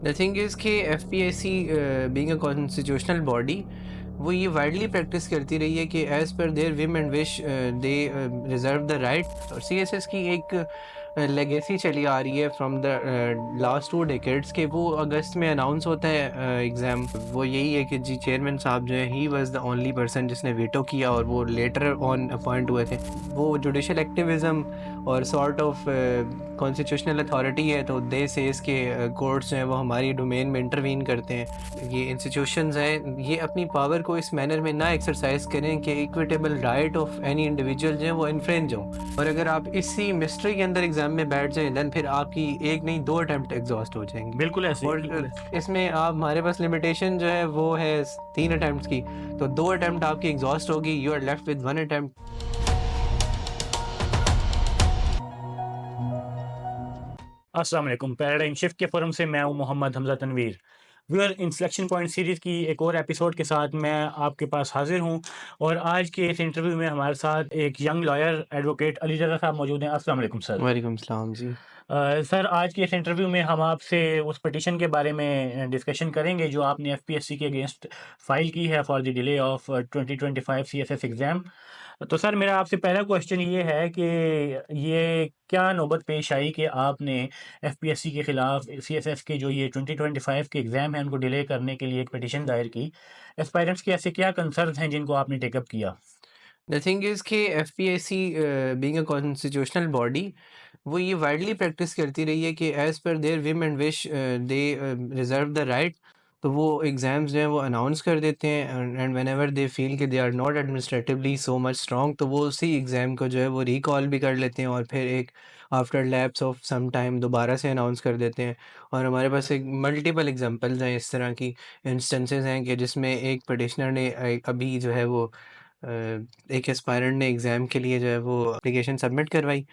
The thing is कि FPSC being a constitutional body वो ये वाइडली प्रैक्टिस करती रही है कि as per their whim and wish they reserve the right. और सीएसएस की एक लेगेसी चली आ रही है फ्रॉम द लास्ट 2 डेकेड्स के वो अगस्त में अनाउंस होता है एग्ज़ाम। वो यही है कि जी चेयरमैन साहब जो है he was the only person जिसने वीटो किया और वो लेटर ऑन अपॉइंट हुए थे। वो जुडिशल एक्टिविज़्म और सॉर्ट ऑफ कॉन्स्टिट्यूशनल अथॉरिटी है, तो दे सेज के कोर्ट्स हैं वो हमारी डोमेन में इंटरवीन करते हैं। ये इंस्टीट्यूशंस हैं, ये अपनी पावर को इस मैनर में ना एक्सरसाइज करें कि equitable right of any individual जो है वो इन्फ्रेंज हो। और अगर आप इसी मिस्ट्री के अंदर एग्जाम में बैठ जाएं देन फिर आपकी एक नहीं 2 अटेम्प्ट एग्जॉस्ट हो जाएंगे। बिल्कुल ऐसे ही, और बिल्कुल ऐसे। इसमें आप हमारे पास लिमिटेशन जो है वो है 3 अटेम्प्ट की, तो 2 अटेम्प्ट आपकी एग्जॉस्ट होगी, you are left with 1 attempt. अस्सलाम वालेकुम। पैराडाइम शिफ्ट के फोरम से मैं हूं Mohammad Hamza Tanveer. Viewer, in selection point series की एक और एपिसोड के साथ मैं आपके पास हाजिर हूं और आज के इस इंटरव्यू में हमारे साथ एक young lawyer advocate Ali Raza साहब मौजूद हैं। अस्सलाम वालेकुम सर। वालेकुम सलाम जी। सर, आज के इस इंटरव्यू में हम आपसे उस पिटीशन के बारे में डिस्कशन करेंगे जो आपने एफपीएससी के अगेंस्ट फाइल की है for the delay of 2025 CSS exam. तो सर, मेरा आपसे पहला क्वेश्चन ये है कि ये क्या नौबत पेश आई कि आपने एफपीएससी के खिलाफ सीएसएस के जो ये 2025 के एग्जाम हैं उनको डिले करने के लिए एक पिटीशन दायर की। एस्पायरेंट्स के ऐसे क्या कंसर्न्स हैं जिनको आपने टेकअप किया? द थिंग इज़ कि FPSC being a constitutional body वो ये वाइडली प्रैक्टिस करती रही है कि as per their whim and wish they reserve the right. तो वो एग्ज़ाम्स जो हैं वो अनाउंस कर देते हैं and whenever they feel कि they are not administratively so much strong, तो वो उसी एग्ज़ाम को जो है वो रिकॉल भी कर लेते हैं और फिर एक after lapse of some time दोबारा से अनाउंस कर देते हैं। और हमारे पास एक मल्टीपल एग्जांपल्स हैं इस तरह की इंस्टेंसेस हैं कि जिसमें एक पिटिशनर ने अभी जो है वो एक एस्पायरेंट ने एग्ज़ाम के लिए जो है वो एप्लीकेशन सबमिट करवाई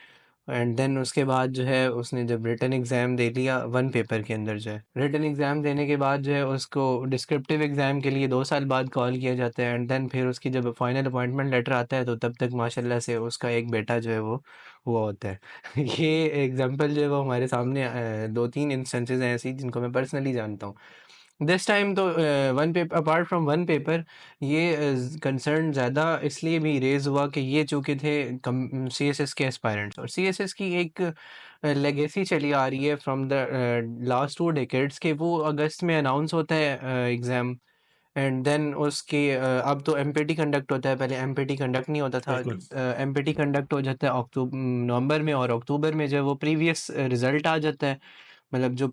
एंड देन उसके बाद जो है उसने जब रिटन एग्ज़ाम दे लिया 1 पेपर के अंदर जो है, रिटन एग्ज़ाम देने के बाद जो है उसको डिस्क्रिप्टिव एग्ज़ाम के लिए 2 साल बाद कॉल किया जाता है एंड देन फिर उसकी जब फाइनल अपॉइंटमेंट लेटर आता है तो तब तक माशाल्लाह से उसका एक बेटा जो है वो हुआ होता है। ये एग्ज़ाम्पल जो है वो हमारे सामने 2-3 इंस्टेंसेस हैं ऐसी जिनको मैं पर्सनली जानता हूँ। दिस टाइम तो one paper apart from 1 paper ये कंसर्न ज़्यादा इसलिए भी रेज़ हुआ कि ये चूँकि थे कम सीएसएस के एस्पायरेंट्स और सीएसएस की एक लेगेसी चली आ रही है फ्रॉम द लास्ट 2 डेकेड्स के वो अगस्त में अनाउंस होता है एग्ज़ाम एंड देन उसके अब तो एमपीटी कंडक्ट होता है, पहले एमपीटी कंडक्ट नहीं होता था। बिल्कुल, एमपीटी कंडक्ट हो जाता है नवंबर में और अक्टूबर में जो है वो प्रीवियस रिज़ल्ट आ जाता है। मतलब जो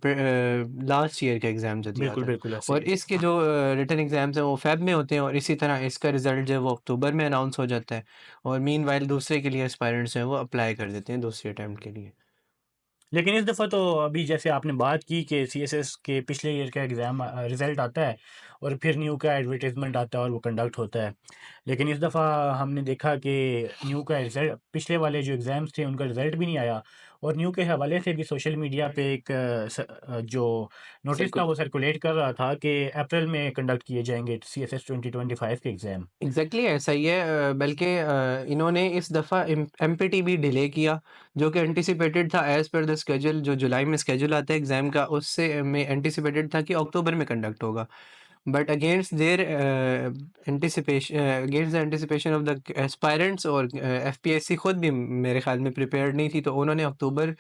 लास्ट ईयर का एग्ज़ाम जो दिया बिल्कुल, था बिल्कुल ऐसे और ही। इसके जो रिटन एग्ज़ाम्स हैं वो फ़ेब में होते हैं और इसी तरह इसका रिज़ल्ट जो है वो अक्टूबर में अनाउंस हो जाता है और मीनवाइल दूसरे के लिए एस्पायरेंट्स हैं वो अप्लाई कर देते हैं दूसरे अटेम्प्ट के लिए। लेकिन इस दफ़ा तो अभी जैसे आपने बात की कि सीएसएस के पिछले ईयर का एग्ज़ाम रिज़ल्ट आता है और फिर न्यू का एडवर्टाइज़मेंट आता है और वो कंडक्ट होता है। लेकिन इस दफ़ा हमने देखा कि न्यू का रिज़ल्ट, पिछले वाले जो एग्ज़ाम्स थे उनका रिज़ल्ट भी नहीं आया और न्यू के हवाले से भी सोशल मीडिया पे एक जो नोटिस था बिल्कुल। वो सर्कुलेट कर रहा था कि अप्रैल में कंडक्ट किए जाएँगे सीएसएस 2025 के एग्ज़ाम। एग्ज़ैक्टली ऐसा ही है। बल्कि इन्होंने इस दफ़ा एमपीटी भी डिले किया जो कि एंटिसिपेटेड था एज़ पर द शेड्यूल। जो जुलाई में शेड्यूल आता है एग्ज़ाम का उससे में एंटिसिपेटेड था कि अक्टूबर में कंडक्ट होगा। But against the anticipation of the aspirants और एफपीएससी खुद भी मेरे ख्याल में प्रिपेयर्ड नहीं थी, तो उन्होंने अक्टूबर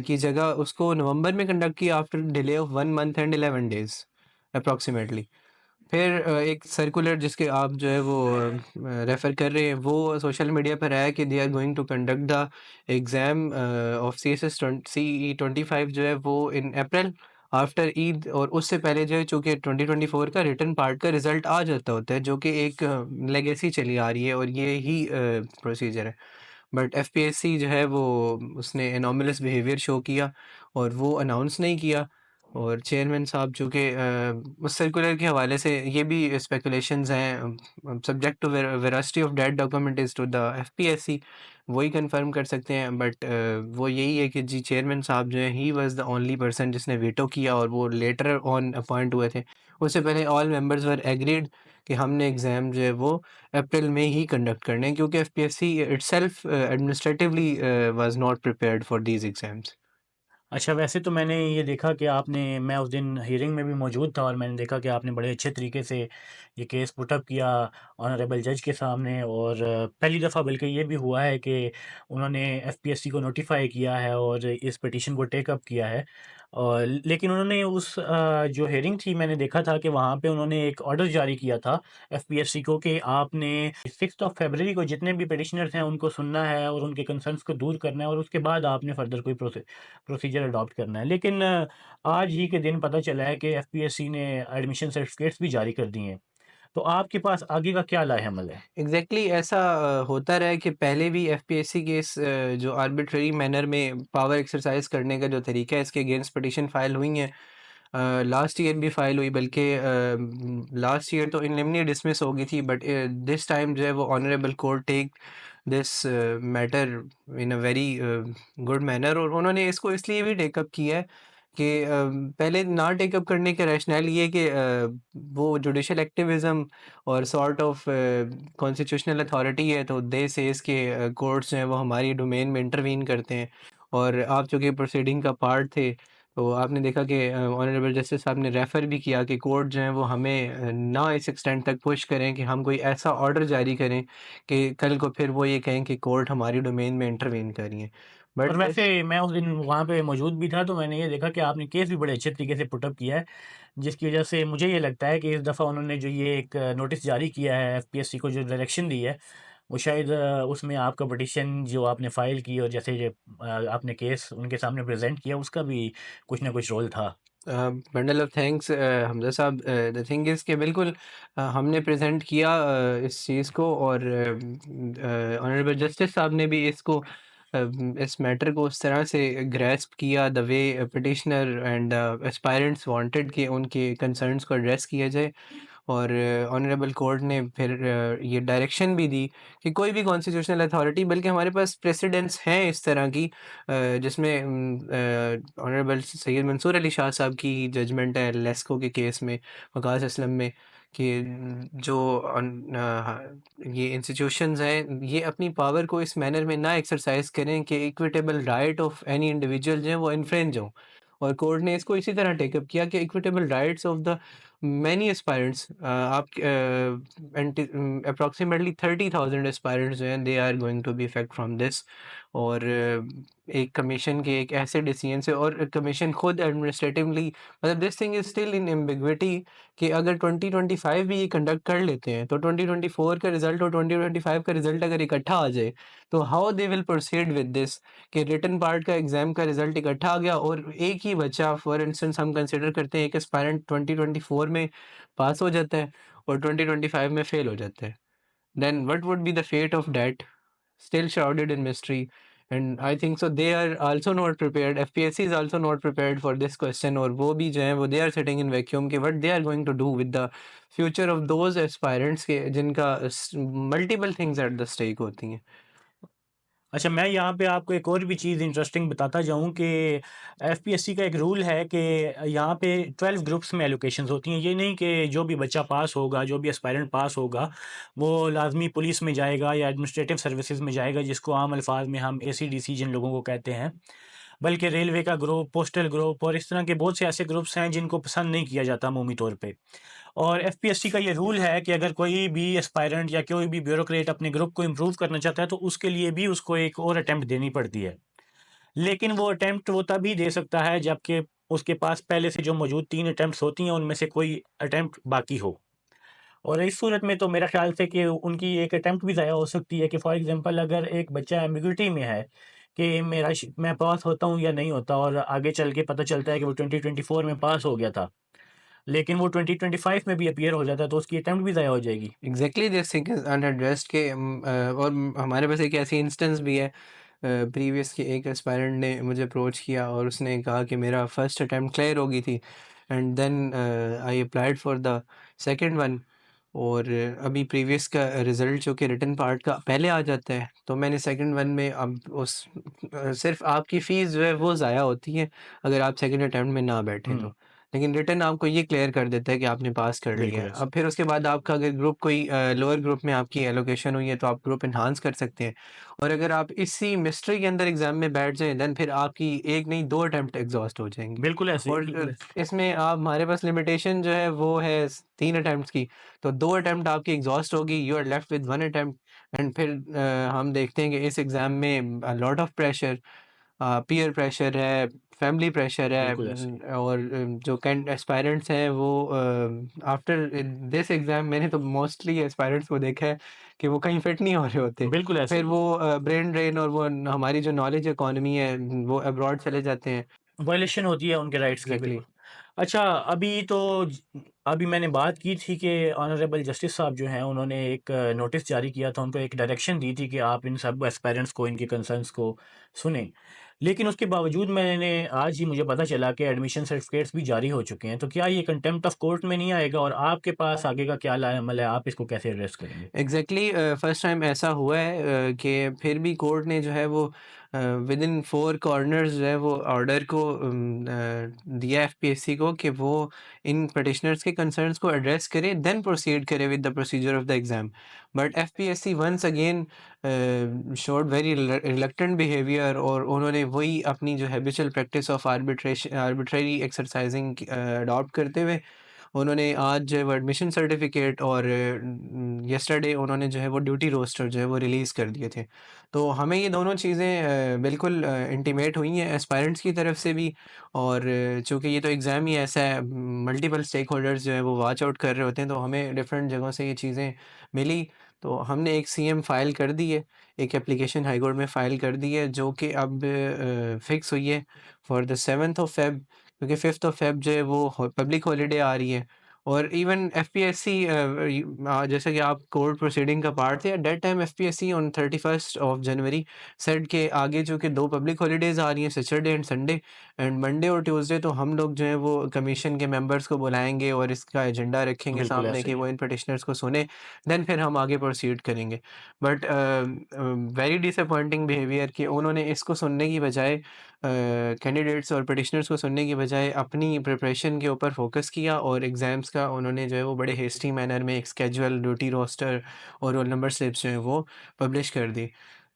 की जगह उसको नवंबर में कंडक्ट किया after delay of 1 month and 11 days approximately. फिर एक सर्कुलर जिसके आप जो है वो रेफ़र कर रहे हैं वो सोशल मीडिया पर आया कि they are going to conduct the exam of CSS CE 25 जो है वो इन अप्रैल आफ्टर ईद। और उससे पहले जो है चूँकि 2024 का रिटन पार्ट का रिज़ल्ट आ जाता होता है जो कि एक लेगेसी चली आ रही है और ये ही प्रोसीजर है। बट एफपीएससी जो है वो उसने एनोमलस बिहेवियर शो किया और वो अनाउंस नहीं किया। और चेयरमैन साहब चूँकि उस सर्कुलर के हवाले से ये भी स्पेकुलेशंस हैं, subject to veracity of that document is to the FPSC, वही कंफर्म कर सकते हैं। बट वो यही है कि जी चेयरमैन साहब जो हैं he was the only person जिसने वीटो किया और वो लेटर ऑन अपॉइंट हुए थे। उससे पहले ऑल मेंबर्स वर एग्रीड कि हमने एग्ज़ाम जो है वो अप्रैल में ही कंडक्ट करने हैं क्योंकि FPSC itself administratively was not prepared for these exams. अच्छा, वैसे तो मैंने ये देखा कि मैं उस दिन हियरिंग में भी मौजूद था और मैंने देखा कि आपने बड़े अच्छे तरीके से ये केस पुट अप किया ऑनरेबल जज के सामने। और पहली दफ़ा बल्कि ये भी हुआ है कि उन्होंने एफपीएससी को नोटिफ़ाई किया है और इस पिटीशन को टेक अप किया है। और लेकिन उन्होंने जो हियरिंग थी, मैंने देखा था कि वहाँ पे उन्होंने एक ऑर्डर जारी किया था एफपीएससी को कि आपने 6 ऑफ फरवरी को जितने भी पिटिशनर्स हैं उनको सुनना है और उनके कंसर्न्स को दूर करना है और उसके बाद आपने फर्दर कोई प्रोसीजर अडॉप्ट करना है। लेकिन आज ही के दिन पता चला है कि एफपीएससी ने एडमिशन सर्टिफिकेट्स भी जारी कर दिए हैं। तो आपके पास आगे का क्या लाए-अमल है? एग्ज़ैक्टली ऐसा होता रहा है कि पहले भी एफपीएससी केस जो आर्बिट्रेरी मैनर में पावर एक्सरसाइज़ करने का जो तरीका है, इसके अगेंस्ट पिटीशन फाइल हुई हैं। लास्ट ईयर भी फाइल हुई, बल्कि लास्ट ईयर तो इन लिमिनी डिसमिस हो गई थी, बट दिस टाइम जो है वो honourable court take this matter in a very good manner. और उन्होंने इसको इसलिए भी टेकअप किया है कि पहले ना टेकअप करने का रैशनल ये है कि वो जुडिशल एक्टिविज़्म और सॉर्ट ऑफ कॉन्स्टिट्यूशनल अथॉरिटी है, तो दे सेज के कोर्ट्स जो हैं वो हमारी डोमेन में इंटरवीन करते हैं। और आप चूँकि प्रोसीडिंग का पार्ट थे, तो आपने देखा कि ऑनरेबल जस्टिस साहब ने रेफ़र भी किया कि कोर्ट जो है वो हमें ना इस एक्सटेंट तक पुश करें कि हम कोई ऐसा ऑर्डर जारी करें कि कल को फिर वो ये कहें कि कोर्ट हमारी डोमेन में इंटरवीन कर रही है। और बट वैसे मैं उस दिन वहाँ पे मौजूद भी था, तो मैंने ये देखा कि आपने केस भी बड़े अच्छे तरीके से पुट अप किया है, जिसकी वज़ह से मुझे ये लगता है कि इस दफ़ा उन्होंने जो ये एक नोटिस जारी किया है, एफपीएससी को जो डायरेक्शन दी है, वो शायद उसमें आपका पिटीशन जो आपने फ़ाइल की और जैसे ये आपने केस उनके सामने प्रेज़ेंट किया, उसका भी कुछ ना कुछ रोल था। बंडल ऑफ थैंक्स हमज़ा साहब। द थिंग इज़ कि बिल्कुल हमने प्रेज़ेंट किया इस चीज़ को, और ऑनरेबल जस्टिस साहब ने भी इसको इस मैटर को उस तरह से ग्रैस्प किया the way petitioner and aspirants wanted कि उनके कंसर्न्स को एड्रेस किया जाए। और ऑनरेबल कोर्ट ने फिर ये डायरेक्शन भी दी कि कोई भी कॉन्स्टिट्यूशनल अथॉरिटी, बल्कि हमारे पास प्रेसिडेंट्स हैं इस तरह की, जिसमें ऑनरेबल सैयद मंसूर अली शाह साहब की जजमेंट है लेस्को के केस में, वकास असलम में, कि ये इंस्टीट्यूशंस हैं ये अपनी पावर को इस मैनर में ना एक्सरसाइज करें कि equitable right of any individual जो है वो इन्फ्रेंज हो। और कोर्ट ने इसको इसी तरह टेकअप किया कि equitable rights of the many aspirants, आप अप्रॉक्सीमेटली 30,000 एस्पायरेंट्स जो हैं they are going to be effect from this. और एक कमीशन के एक ऐसे डिसीजन से, और कमीशन खुद एडमिनिस्ट्रेटिवली, मतलब this thing is still in ambiguity कि अगर 2025 भी ये कंडक्ट कर लेते हैं तो 2024 का रिजल्ट और 2025 का रिजल्ट अगर इकट्ठा आ जाए, तो how they will proceed with this, कि रिटन पार्ट का एग्जाम का रिजल्ट इकट्ठा आ गया और एक ही बच्चा, फॉर इंस्टेंस हम कंसिडर करते हैं एक एस्पायरेंट 2024 में पास हो जाता है और 2025 में फेल हो जाता है, then what would be the fate of that, still shrouded in mystery. And I think so they are also not prepared, FPSC is also not prepared for this question, और वो भी जो है वो they are sitting in vacuum कि what they are going to do with the future of those aspirants के जिनका multiple things at the stake होती हैं। अच्छा, मैं यहाँ पे आपको एक और भी चीज़ इंटरेस्टिंग बताता जाऊँ कि एफपीएससी का एक रूल है कि यहाँ पे 12 ग्रुप्स में एलोकेशंस होती हैं। ये नहीं कि जो भी बच्चा पास होगा, जो भी एस्पायरेंट पास होगा, वो लाज़मी पुलिस में जाएगा या एडमिनिस्ट्रेटिव सर्विसेज़ में जाएगा, जिसको आम अल्फाज में हम एसीडीसी जिन लोगों को कहते हैं। बल्कि रेलवे का ग्रुप, पोस्टल ग्रुप और इस तरह के बहुत से ऐसे ग्रुप्स हैं जिनको पसंद नहीं किया जाता अमूमी तौर पे। और एफपीएससी का ये रूल है कि अगर कोई भी एस्पायरेंट या कोई भी ब्यूरोक्रेट अपने ग्रुप को इम्प्रूव करना चाहता है, तो उसके लिए भी उसको एक और अटेम्प्ट देनी पड़ती है। लेकिन वो अटेम्प्ट वो तभी दे सकता है जबकि उसके पास पहले से जो मौजूद 3 अटेम्प्ट्स होती हैं, उनमें से कोई अटेम्प्ट बाकी हो। और इस सूरत में तो मेरा ख़्याल से कि उनकी एक अटेम्प्ट भी ज़ाया हो सकती है कि फॉर एग्ज़ाम्पल अगर एक बच्चा एम्बिग्यूटी में है कि मैं पास होता हूँ या नहीं होता, और आगे चल के पता चलता है कि वो 2024 में पास हो गया था, लेकिन वो 2025 में भी अपीयर हो जाता है, तो उसकी अटेम्प्ट भी ज़ाया हो जाएगी। Exactly this thing is unaddressed के और हमारे पास एक ऐसी इंस्टेंस भी है, प्रीवियस के एक एस्पायरेंट ने मुझे अप्रोच किया और उसने कहा कि मेरा फर्स्ट अटैम्प्ट क्लियर हो गई थी, and then I applied for the second one. और अभी प्रीवियस का रिज़ल्ट जो कि रिटन पार्ट का पहले आ जाता है, तो मैंने सेकंड वन में अब सिर्फ आपकी फ़ीस जो है वो ज़ाया होती है अगर आप सेकंड अटैम्प्ट में ना बैठे हुँ। तो। लेकिन रिटन आपको ये क्लियर कर देता है कि आपने पास कर लिया बिल्कुल है। ऐसे। अब फिर उसके बाद आपका अगर ग्रुप कोई लोअर ग्रुप में आपकी एलोकेशन हुई है तो आप ग्रुप एनहांस कर सकते हैं। और अगर आप इसी मिस्ट्री के अंदर एग्ज़ाम में बैठ जाएँ देन फिर आपकी 1 नहीं 2 अटेम्प्ट एग्ज़ॉस्ट हो जाएँगे। बिल्कुल ऐसे ही, और बिल्कुल ऐसे। इसमें आप हमारे पास लिमिटेशन जो है वो है 3 अटेम्प्ट्स की। तो 2 अटेम्प्ट आपकी एग्ज़ॉस्ट होगी, you are left with 1 attempt and फिर हम देखते हैं कि इस एग्ज़ाम में lot of pressure, peer pressure है, फैमिली प्रेशर है, बिल्कुल ऐसे ही। और जो कैंड एस्पायरेंट्स हैं वो आफ्टर दिस एग्ज़ाम मैंने तो मोस्टली एस्पायरेंट्स को देखा है कि वो कहीं फिट नहीं हो रहे होते। बिल्कुल ऐसे फिर ही। वो ब्रेन ड्रेन और वो हमारी जो नॉलेज इकॉनमी है वो अब्रॉड चले जाते हैं। वायलेशन होती है उनके राइट्स की, एग्ज़ैक्टली। बिल्कुल। अच्छा, अभी मैंने बात की थी कि ऑनरेबल जस्टिस साहब जो हैं, उन्होंने एक नोटिस जारी किया था, उनको एक डायरेक्शन दी थी कि आप इन सब एस्पायरेंट्स को, इनके कंसर्न्स को सुनें। लेकिन उसके बावजूद मैंने आज ही मुझे पता चला कि एडमिशन सर्टिफ़िकेट्स भी जारी हो चुके हैं। तो क्या ये कंटेम्प्ट ऑफ कोर्ट में नहीं आएगा और आपके पास आगे का क्या अमल है? आप इसको कैसे एड्रेस करेंगे? एग्ज़ैक्टली फर्स्ट टाइम ऐसा हुआ है कि फिर भी कोर्ट ने जो है वो विदिन 4 कॉर्नर्स जो है वो ऑर्डर को दिया एफपीएससी को कि वो इन पिटिशनर्स के कंसर्न्स को एड्रेस करे देन प्रोसीड करे with the procedure of the exam. But FPSC once again showed very reluctant behaviour और उन्होंने वही अपनी जो habitual practice of arbitrary exercising adopt करते हुए उन्होंने आज जो है वो एडमिशन सर्टिफ़िकेट और यस्टरडे उन्होंने जो है वो ड्यूटी रोस्टर जो है वो रिलीज़ कर दिए थे। तो हमें ये दोनों चीज़ें बिल्कुल इंटीमेट हुई हैं एस्पायरेंट्स की तरफ से भी। और चूँकि ये तो एग्ज़ाम ही ऐसा है, मल्टीपल स्टेक होल्डर्स जो हैं वो वॉच आउट कर रहे होते हैं, तो हमें डिफरेंट जगहों से ये चीज़ें मिली। तो हमने एक सीएम फ़ाइल कर दी है, एक एप्लीकेशन हाई कोर्ट में फ़ाइल कर दी है जो कि अब फिक्स हुई है for the 7th of Feb, क्योंकि 5th ऑफ फ़ेब जो है वो पब्लिक हॉलिडे आ रही है। और इवन एफपीएससी जैसे कि आप कोर्ट प्रोसीडिंग का पार्ट थे at that time FPSC on 31st of January said के आगे जो कि 2 पब्लिक हॉलीडेज आ रही हैं, Saturday and Sunday, and Monday और ट्यूसडे तो हम लोग जो है वो कमीशन के मेंबर्स को बुलाएंगे और इसका एजेंडा रखेंगे बिल्कुल सामने ऐसे कि ही। वो इन पिटिशनर्स को सुने, देन फिर हम आगे प्रोसीड करेंगे। बट वेरी डिसअपॉइंटिंग बिहेवियर कि उन्होंने इसको सुनने की बजाय, कैंडिडेट्स और पिटिशनर्स को सुनने की बजाय अपनी प्रिपरेशन के ऊपर फोकस किया और एग्ज़ाम्स का उन्होंने जो है वो बड़े हेस्टी मैनर में एक स्केड्यूल, ड्यूटी रोस्टर और रोल नंबर स्लिप्स जो हैं वो पब्लिश कर दी।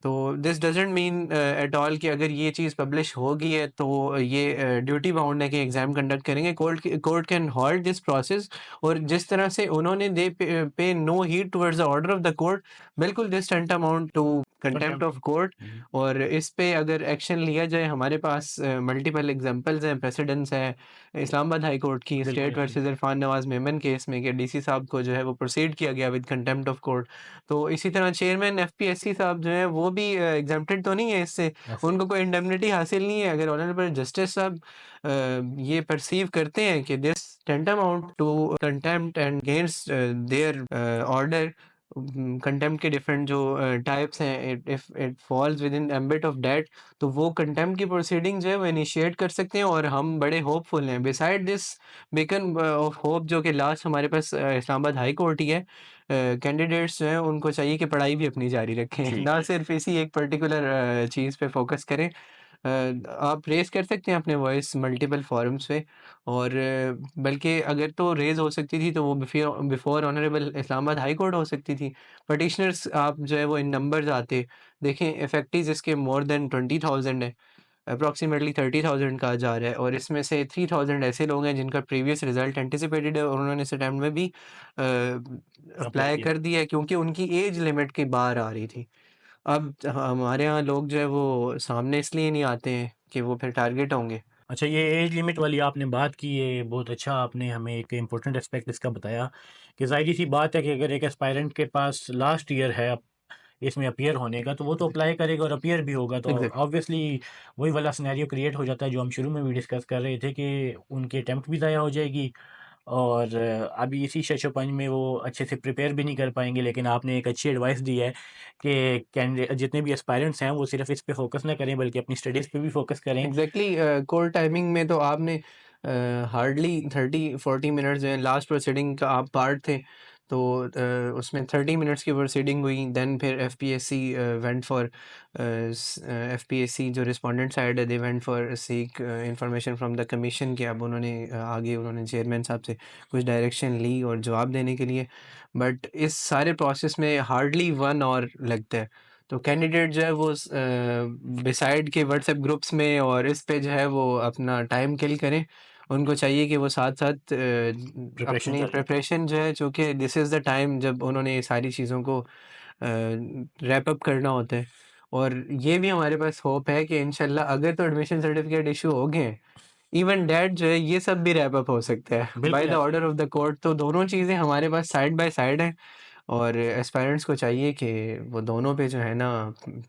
तो this doesn't mean at all कि अगर ये चीज़ पब्लिश हो गई है तो ये ड्यूटी बाउंड है कि एग्ज़ाम कंडक्ट करेंगे। Court can halt this process. और जिस तरह से उन्होंने they pay no heed towards the order of the court, बिल्कुल this tantamount to contempt contempt. Of court. हुँ। और इस पे अगर एक्शन लिया जाए, हमारे पास मल्टीपल एग्जांपल्स हैं, प्रेसिडेंट्स हैं। इस्लामाबाद हाई कोर्ट की बिल्कुल स्टेट ऐसे ही। वर्सेस इरफान नवाज मेमन केस में कि डीसी साहब को जो है वो प्रोसीड किया गया विद कंटेम्प्ट ऑफ कोर्ट। तो इसी तरह चेयरमैन एफपीएससी साहब जो है वो भी एग्जेम्प्टेड तो नहीं है इससे, ऐसे ही। उनको कोई इंडेमनिटी हासिल नहीं है। अगर ऑनरेबल जस्टिस साहब ये परसीव करते हैं कि this tantamount to contempt and against their order, contempt के डिफरेंट जो टाइप्स हैं, if it falls within ambit of that, तो वो कंटेम्प्ट की प्रोसीडिंग जो है वो इनिशिएट कर सकते हैं और हम बड़े होपफुल हैं। Beside this beacon of hope जो कि लास्ट हमारे पास इस्लामाबाद हाई कोर्ट ही है, कैंडिडेट्स जो हैं उनको चाहिए कि पढ़ाई भी अपनी जारी रखें ठीक ना है। सिर्फ इसी एक पर्टिकुलर चीज़ पे फोकस करें। आप रेज़ कर सकते हैं अपने वॉइस मल्टीपल फोरम्स पे। और बल्कि अगर तो रेज़ हो सकती थी तो वो before honourable Islamabad high court हो सकती थी। पिटिशनर्स आप जो है वो इन नंबर्स आते, देखें इफेक्टिव्स इसके मोर देन 20,000 है, अप्रॉक्सिमेटली 30,000 कहा जा रहा है और इसमें से 3,000 ऐसे लोग हैं जिनका प्रीवियस रिजल्ट एंटिसिपेटेड है और उन्होंने इस अटेम्प्ट में भी अप्लाई अप्लाई किया। कर दिया है क्योंकि उनकी एज लिमिट के बाहर आ रही थी। अब हमारे यहाँ लोग जो है वो सामने इसलिए नहीं आते हैं कि वो फिर टारगेट होंगे। अच्छा, ये एज लिमिट वाली आपने बात की, ये बहुत अच्छा आपने हमें एक इम्पोर्टेंट एस्पेक्ट इसका बताया कि ज़ाहिर-सी बात है कि अगर एक एस्पायरेंट के पास लास्ट ईयर है इसमें अपीयर होने का, तो वो तो अप्लाई करेगा और अपीयर भी होगा, तो एग्ज़ैक्टली। ऑब्वियसली वही वाला सिनेरियो क्रिएट हो जाता है जो हम शुरू में भी डिस्कस कर रहे थे कि उनकी अटेम्प्ट भी ज़ाया हो जाएगी और अभी इसी शशोपंज में वो अच्छे से प्रिपेयर भी नहीं कर पाएँगे। लेकिन आपने एक अच्छी एडवाइस दी है कि जितने भी एस्पायरेंट्स हैं वो सिर्फ़ इस पे फ़ोकस ना करें बल्कि अपनी स्टडीज़ पे भी फ़ोकस करें। एग्ज़ैक्टली कोर्ट टाइमिंग में तो आपने हार्डली 30-40 मिनट्स जो है लास्ट प्रोसीडिंग का आप पार्ट थे। तो उसमें 30 मिनट्स की प्रोसीडिंग हुई। देन फिर एफपीएससी वेंट फॉर एफपीएससी जो रिस्पोंडेंट साइड है, they went for seek information from the commission कि अब उन्होंने आगे उन्होंने चेयरमैन साहब से कुछ डायरेक्शन ली और जवाब देने के लिए। बट इस सारे प्रोसेस में हार्डली 1 आवर लगता है। तो कैंडिडेट जो है वो बिसाइड के व्हाट्सएप ग्रुप्स में और इस पे जो है वो अपना टाइम किल करें। उनको चाहिए कि वो साथ-साथ प्रिपरेशन अपनी कर लें। प्रिपरेशन जो है, चूँकि दिस इज़ द टाइम जब उन्होंने ये सारी चीज़ों को रैप अप करना होता है। और ये भी हमारे पास होप है कि इंशाल्लाह अगर तो एडमिशन सर्टिफिकेट इश्यू हो गए हैं, इवन दैट जो है ये सब भी रैप अप हो सकता है बाय बिल्कुल द ऐसे ऑर्डर ऑफ द कोर्ट। तो दोनों चीज़ें हमारे पास साइड बाय साइड हैं और एस्पायरेंट्स को चाहिए कि वो दोनों पे जो है ना,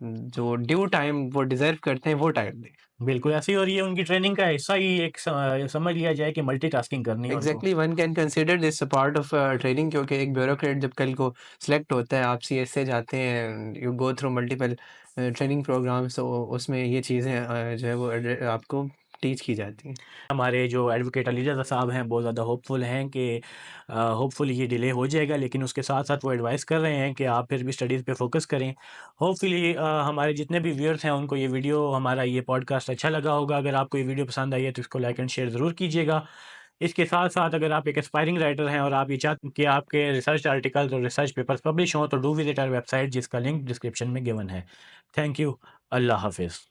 जो ड्यू टाइम वो डिज़र्व करते हैं वो टाइम दें। बिल्कुल ऐसे ही, और ये उनकी ट्रेनिंग का हिस्सा ही एक समझ लिया जाए कि मल्टीटास्किंग करनी है उनको। Exactly, one can consider this a part of training, क्योंकि एक ब्यूरोक्रेट जब कल को सिलेक्ट होता है, आप सीएस से जाते हैं, you go through multiple training programmes, तो उसमें ये चीज़ें जो है वो आपको टीच की जाती हैं। हमारे जो एडवोकेट अली रज़ा साहब हैं बहुत ज़्यादा होपफुल हैं कि होपफुली ये डिले हो जाएगा, लेकिन उसके साथ-साथ वो एडवाइस कर रहे हैं कि आप फिर भी स्टडीज़ पे फ़ोकस करें। होपफुली हमारे जितने भी व्यूअर्स हैं उनको ये वीडियो, हमारा ये पॉडकास्ट अच्छा लगा होगा। अगर आपको ये वीडियो पसंद आई है तो इसको लाइक एंड शेयर ज़रूर कीजिएगा। इसके साथ-साथ अगर आप एक एस्पायरिंग राइटर हैं और आप ये चाहते हैं कि आपके रिसर्च आर्टिकल्स और रिसर्च पेपर्स पब्लिश हों, तो डू विज़िट आवर वेबसाइट जिसका लिंक डिस्क्रिप्शन में गिवन है। Thank you. अल्लाह हाफ़िज़।